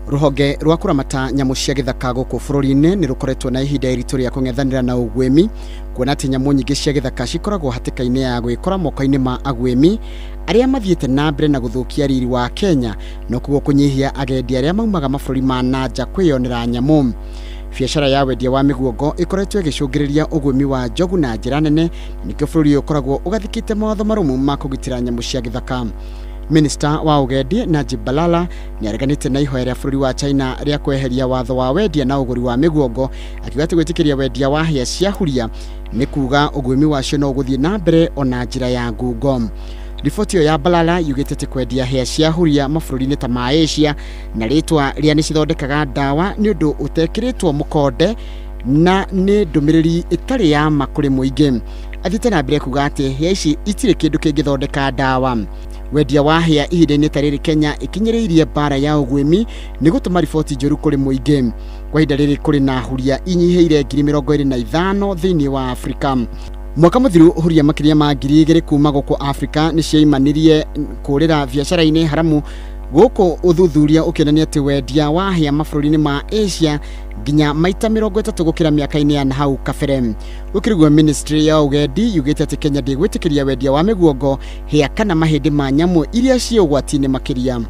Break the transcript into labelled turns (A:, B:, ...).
A: Ruhonge rwa kuramata nyamu cia githaka guku bururi-ini ni rukoretwo na ihinda iritu ria kung'ethanira na ugwimi, kuona ati nyamu nyingi cia githaka cikoragwo hatika-ini ya gwikora moko-ini ma agwimi aria mathiete na mbere na guthukia riri wa Kenya, no kugo kunyihia agendi aria maumaga mabũrũri ma nanja kwiyonera nyamu. Biashara ya wendia wa miguongo ikoretwo igicungiriria ugwimi wa njogu na njira nene, nikio bũrũri ukoragwo ugathikite mawatho marumu ma kugitira nyamu cia githaka. Minister wa ugendi Najib Balala ni areganite na ihoya ria bũrũri wa China ria kweheria watho wa wendia na uguri wa miguongo, akiuga ati gwitikiria wendia wa hĩa cia huria ni kuga ugwimi wacio no guthie na mbere ona njira ya ngungo. Riboti ya Balala yugite ati kwendia hĩa cia huria mabũrũri-ini ta ma Asia na ritwa ria ni cithondekaga ndawa ni undu utekiritwo mukonde na ni ndumiriri itari ya makuri muingi. Athite na mbere kuga ati hĩa ici itire kindu kingithondeka ndawa. Wendia wa hĩa ihinda-ini ta riri Kenya ikinyiriirie bara ya ugwimi ni gutuma riboti njoru kuri muingi. Kwa ihinda riri kuri na huria inyihiire 25,000 thiini wa Afrika. Mwaka muthiru huria makiria ma 2,000 kuma guku Afrika ni ciaimanirie kurira biashara-ini haramu guku uthuthuria ukionania ati wendia wa hĩa mabũrũri-ini ma Asia nginya maita 30 gukira miaka-ini ya hau kabere. Ukirigwo ministry ya ugendi yugite ati Kenya ndigwitikiria wendia wa miguongo, hĩa kana mahindi ma nyamu iria cio ugwati-ini makiria.